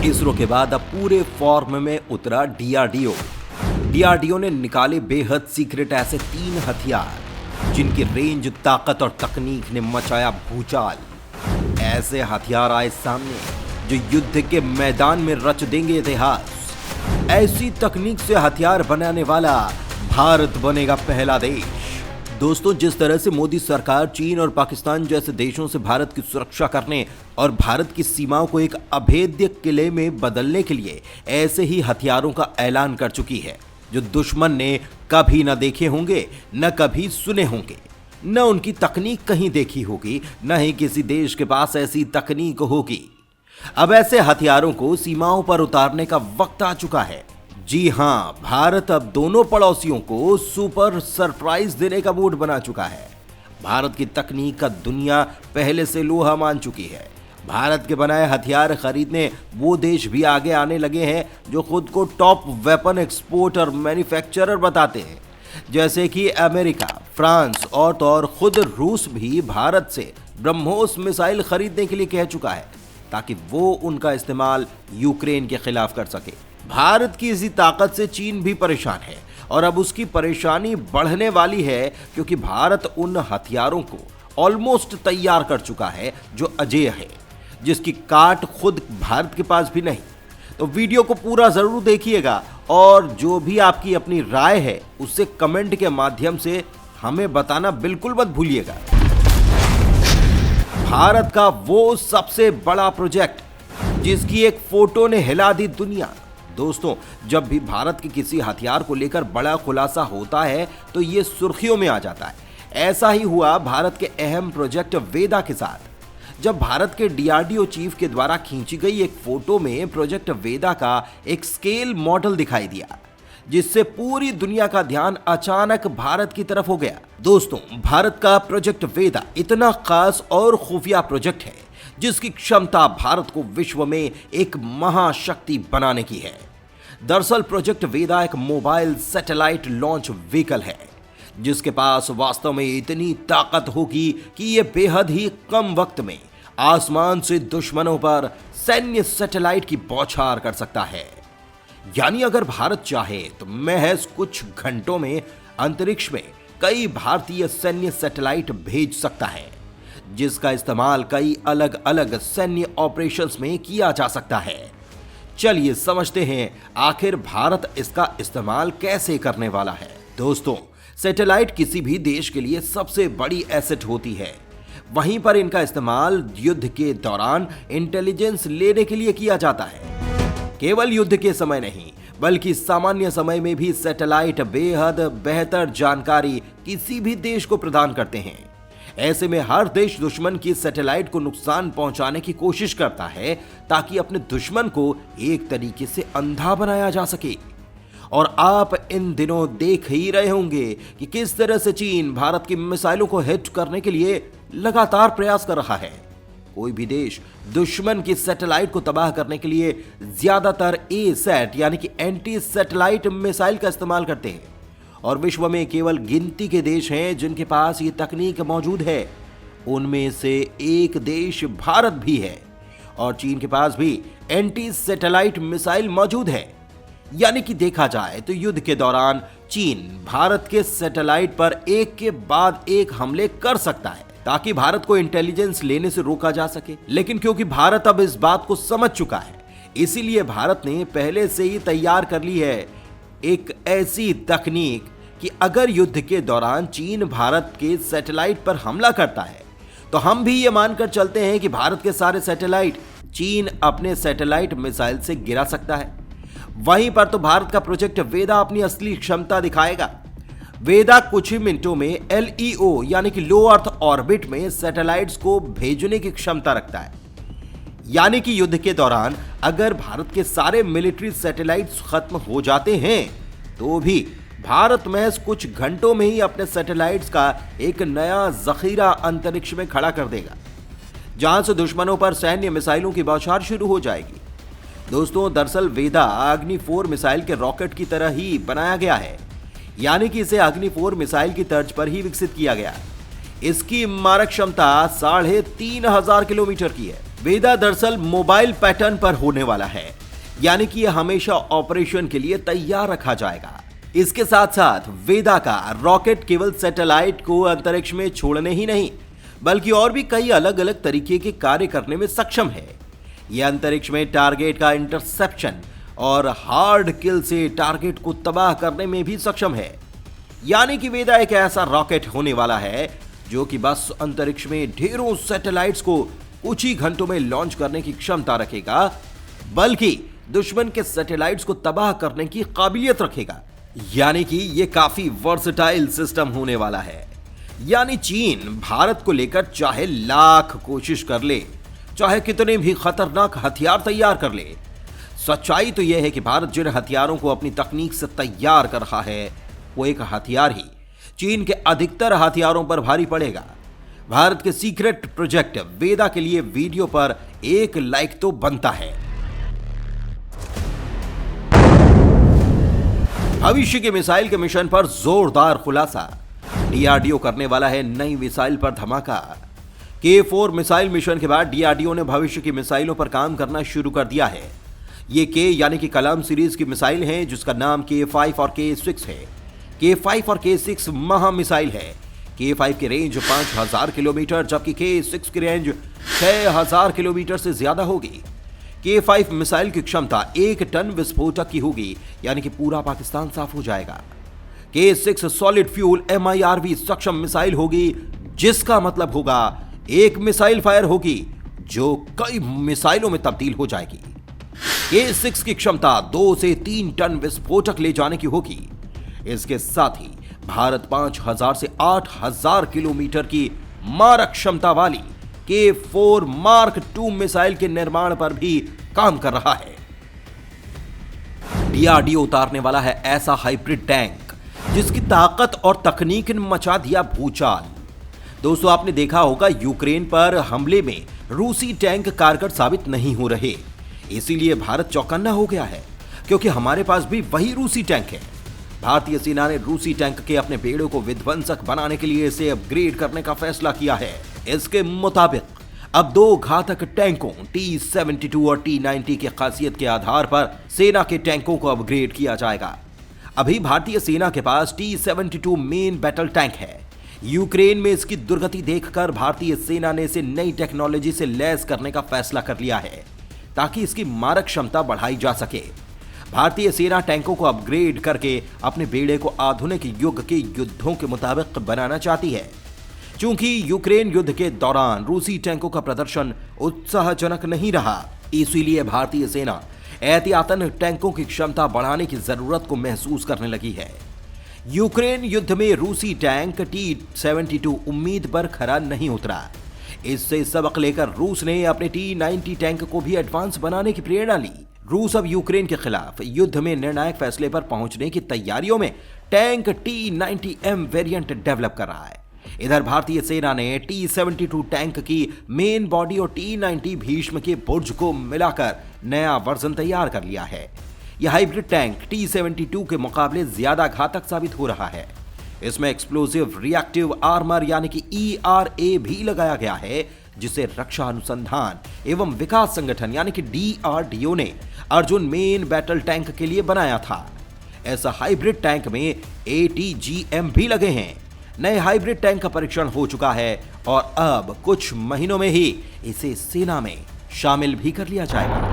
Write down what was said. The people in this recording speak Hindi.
इसरो के बाद अब पूरे फॉर्म में उतरा डीआरडीओ। डीआरडीओ ने निकाले बेहद सीक्रेट ऐसे 3 हथियार जिनकी रेंज, ताकत और तकनीक ने मचाया भूचाल। ऐसे हथियार आए सामने जो युद्ध के मैदान में रच देंगे इतिहास। ऐसी तकनीक से हथियार बनाने वाला भारत बनेगा पहला देश। दोस्तों, जिस तरह से मोदी सरकार चीन और पाकिस्तान जैसे देशों से भारत की सुरक्षा करने और भारत की सीमाओं को एक अभेद्य किले में बदलने के लिए ऐसे ही हथियारों का ऐलान कर चुकी है जो दुश्मन ने कभी न देखे होंगे, न कभी सुने होंगे, न उनकी तकनीक कहीं देखी होगी, न ही किसी देश के पास ऐसी तकनीक होगी। अब ऐसे हथियारों को सीमाओं पर उतारने का वक्त आ चुका है। जी हां, भारत अब दोनों पड़ोसियों को सुपर सरप्राइज देने का मूड बना चुका है। भारत की तकनीक का दुनिया पहले से लोहा मान चुकी है। भारत के बनाए हथियार खरीदने वो देश भी आगे आने लगे हैं जो खुद को टॉप वेपन एक्सपोर्टर और मैन्युफैक्चरर बताते हैं, जैसे कि अमेरिका, फ्रांस और खुद रूस भी भारत से ब्रह्मोस मिसाइल खरीदने के लिए कह चुका है ताकि वो उनका इस्तेमाल यूक्रेन के खिलाफ कर सके। भारत की इसी ताकत से चीन भी परेशान है और अब उसकी परेशानी बढ़ने वाली है क्योंकि भारत उन हथियारों को ऑलमोस्ट तैयार कर चुका है जो अजेय है, जिसकी काट खुद भारत के पास भी नहीं। तो वीडियो को पूरा जरूर देखिएगा और जो भी आपकी अपनी राय है उससे कमेंट के माध्यम से हमें बताना बिल्कुल मत भूलिएगा। भारत का वो सबसे बड़ा प्रोजेक्ट जिसकी एक फोटो ने हिला दी दुनिया। दोस्तों, जब भी भारत के किसी हथियार को लेकर बड़ा खुलासा होता है तो ये सुर्खियों में आ जाता है। ऐसा ही हुआ भारत के अहम प्रोजेक्ट वेदा के साथ। जब भारत के डीआरडीओ चीफ के द्वारा खींची गई एक फोटो में प्रोजेक्ट वेदा का एक स्केल मॉडल दिखाई दिया, जिससे पूरी दुनिया का ध्यान अचानक भारत की तरफ हो गया। दोस्तों, भारत का प्रोजेक्ट वेदा इतना खास और खुफिया प्रोजेक्ट है जिसकी क्षमता भारत को विश्व में एक महाशक्ति बनाने की है। दरअसल प्रोजेक्ट वेदा एक मोबाइल सैटेलाइट लॉन्च व्हीकल है जिसके पास वास्तव में इतनी ताकत होगी कि यह बेहद ही कम वक्त में आसमान से दुश्मनों पर सैन्य सैटेलाइट की बौछार कर सकता है। यानी अगर भारत चाहे तो महज कुछ घंटों में अंतरिक्ष में कई भारतीय सैन्य सैटेलाइट भेज सकता है, जिसका इस्तेमाल कई अलग अलग सैन्य ऑपरेशंस में किया जा सकता है। चलिए समझते हैं आखिर भारत इसका इस्तेमाल कैसे करने वाला है। दोस्तों, सैटेलाइट किसी भी देश के लिए सबसे बड़ी एसेट होती है। वहीं पर इनका इस्तेमाल युद्ध के दौरान इंटेलिजेंस लेने के लिए किया जाता है। केवल युद्ध के समय नहीं बल्कि सामान्य समय में भी सैटेलाइट बेहद बेहतर जानकारी किसी भी देश को प्रदान करते हैं। ऐसे में हर देश दुश्मन की सैटेलाइट को नुकसान पहुंचाने की कोशिश करता है ताकि अपने दुश्मन को एक तरीके से अंधा बनाया जा सके। और आप इन दिनों देख ही रहे होंगे कि किस तरह से चीन भारत की मिसाइलों को हिट करने के लिए लगातार प्रयास कर रहा है। कोई भी देश दुश्मन की सैटेलाइट को तबाह करने के लिए ज्यादातर ए-सैट यानी कि एंटी सैटेलाइट मिसाइल का इस्तेमाल करते हैं और विश्व में केवल गिनती के देश हैं जिनके पास ये तकनीक मौजूद है। उनमें से एक देश भारत भी है और चीन के पास भी एंटी सैटेलाइट मिसाइल मौजूद है। यानी कि देखा जाए तो युद्ध के दौरान चीन भारत के सैटेलाइट पर एक के बाद एक हमले कर सकता है ताकि भारत को इंटेलिजेंस लेने से रोका जा सके। लेकिन क्योंकि भारत अब इस बात को समझ चुका है, इसीलिए भारत ने पहले से ही तैयार कर ली है एक ऐसी तकनीक कि अगर युद्ध के दौरान चीन भारत के सैटेलाइट पर हमला करता है तो हम भी ये मानकर चलते हैं कि भारत के सारे सैटेलाइट चीन अपने सैटेलाइट मिसाइल से गिरा सकता है। वहीं पर तो भारत का प्रोजेक्ट वेदा अपनी असली क्षमता दिखाएगा। वेदा कुछ ही मिनटों में LEO यानी कि लो अर्थ ऑर्बिट में सैटेलाइट्स को भेजने की क्षमता रखता है। यानी कि युद्ध के दौरान अगर भारत के सारे मिलिट्री सैटेलाइट्स खत्म हो जाते हैं तो भी भारत महज कुछ घंटों में ही अपने सैटेलाइट्स का एक नया जखीरा अंतरिक्ष में खड़ा कर देगा, जहां से दुश्मनों पर सैन्य मिसाइलों की बौछार शुरू हो जाएगी। दोस्तों, दरअसल वेदा अग्नि 4 मिसाइल के रॉकेट की तरह ही बनाया गया है, यानी कि इसे अग्नि 4 मिसाइल की तर्ज पर ही विकसित किया गया। इसकी मारक क्षमता 3500 किलोमीटर की है वेदा दरअसल मोबाइल पैटर्न पर होने वाला है, यानी कि यह हमेशा ऑपरेशन के लिए तैयार रखा जाएगा। इसके साथ साथ वेदा का रॉकेट केवल सैटेलाइट को अंतरिक्ष में छोड़ने ही नहीं, बल्कि और भी कई अलग अलग तरीके के कार्य करने में सक्षम है। यह अंतरिक्ष में टारगेट का इंटरसेप्शन और हार्ड किल से टारगेट को तबाह करने में भी सक्षम है। यानी कि वेदा एक ऐसा रॉकेट होने वाला है जो कि बस अंतरिक्ष में ढेरों सैटेलाइट्स को कुछ ही घंटों में लॉन्च करने की क्षमता रखेगा, बल्कि दुश्मन के सैटेलाइट्स को तबाह करने की काबिलियत रखेगा। यानी कि यह काफी वर्सेटाइल सिस्टम होने वाला है। यानी चीन भारत को लेकर चाहे लाख कोशिश कर ले, चाहे कितने भी खतरनाक हथियार तैयार कर ले, सच्चाई तो यह है कि भारत जिन हथियारों को अपनी तकनीक से तैयार कर रहा है, वो एक हथियार ही चीन के अधिकतर हथियारों पर भारी पड़ेगा। भारत के सीक्रेट प्रोजेक्ट वेदा के लिए वीडियो पर 1 लाइक तो बनता है। भविष्य के मिसाइल के मिशन पर जोरदार खुलासा, डीआरडीओ करने वाला है नई मिसाइल पर धमाका। K4 मिसाइल मिशन के बाद डीआरडीओ ने भविष्य की मिसाइलों पर काम करना शुरू कर दिया है। ये K यानी कि कलाम सीरीज की मिसाइल है, जिसका नाम K5 और K6 है। K5 और K6 महा मिसाइल है। K5 की रेंज 5000 किलोमीटर, जबकि K6 की रेंज 6000 किलोमीटर से ज्यादा होगी। K5 मिसाइल की क्षमता 1 टन विस्फोटक की होगी, यानी कि पूरा पाकिस्तान साफ हो जाएगा। K6 सॉलिड फ्यूल MIRV सक्षम मिसाइल होगी, जिसका मतलब होगा एक मिसाइल फायर होगी जो कई मिसाइलों में तब्दील हो जाएगी। K6 की क्षमता 2 से 3 टन विस्फोटक ले जाने की होगी। इसके साथ ही भारत 5000 से 8000 किलोमीटर की मारक क्षमता वाली K4 मार्क 2 मिसाइल के निर्माण पर भी काम कर रहा है। डीआरडीओ उतारने वाला है ऐसा हाइब्रिड टैंक जिसकी ताकत और तकनीक ने मचा दिया भूचाल। दोस्तों, आपने देखा होगा यूक्रेन पर हमले में रूसी टैंक कारगर साबित नहीं हो रहे, इसीलिए भारत चौकन्ना हो गया है, क्योंकि हमारे पास भी वही रूसी टैंक है। भारतीय सेना ने रूसी टैंक के अपने बेड़ों को विध्वंसक बनाने के लिए इसे अपग्रेड करने का फैसला किया है। इसके मुताबिक अब 2 घातक टैंकों T-72 और T-90 की खासियत के आधार पर सेना के टैंकों को अपग्रेड किया जाएगा। अभी भारतीय सेना के पास T-72 मेन बैटल टैंक है। यूक्रेन में इसकी दुर्गति देखकर भारतीय सेना ने इसे नई टेक्नोलॉजी से लैस करने का फैसला कर लिया है, ताकि इसकी मारक क्षमता बढ़ाई जा सके। भारतीय सेना टैंकों को अपग्रेड करके अपने बेड़े को आधुनिक युग के युद्धों के मुताबिक बनाना चाहती है। चूंकि यूक्रेन युद्ध के दौरान रूसी टैंकों का प्रदर्शन उत्साहजनक नहीं रहा, इसीलिए भारतीय सेना एहतियातन टैंकों की क्षमता बढ़ाने की जरूरत को महसूस करने लगी है। यूक्रेन युद्ध में रूसी टैंक T-72 उम्मीद पर खरा नहीं उतरा। इससे सबक लेकर रूस ने अपने T-90 टैंक को भी एडवांस बनाने की प्रेरणा ली। रूस अब यूक्रेन के खिलाफ युद्ध में निर्णायक फैसले पर पहुंचने की तैयारियों में टैंक T-90M वेरिएंट डेवलप कर रहा है। इधर भारतीय सेना ने T-72 टैंक की मेन बॉडी और T-90 भीष्म के बुर्ज को मिलाकर नया वर्जन तैयार कर लिया है। यह हाइब्रिड टैंक T-72 के मुकाबले ज्यादा घातक साबित हो रहा है। इसमें एक्सप्लोसिव रिएक्टिव आर्मर यानी कि ERA भी लगाया गया है, जिसे रक्षा अनुसंधान एवं विकास संगठन यानी कि DRDO ने अर्जुन मेन बैटल टैंक के लिए बनाया था। ऐसा हाइब्रिड टैंक में ATGM भी लगे हैं। नए हाइब्रिड टैंक का परीक्षण हो चुका है और अब कुछ महीनों में ही इसे सेना में शामिल भी कर लिया जाएगा।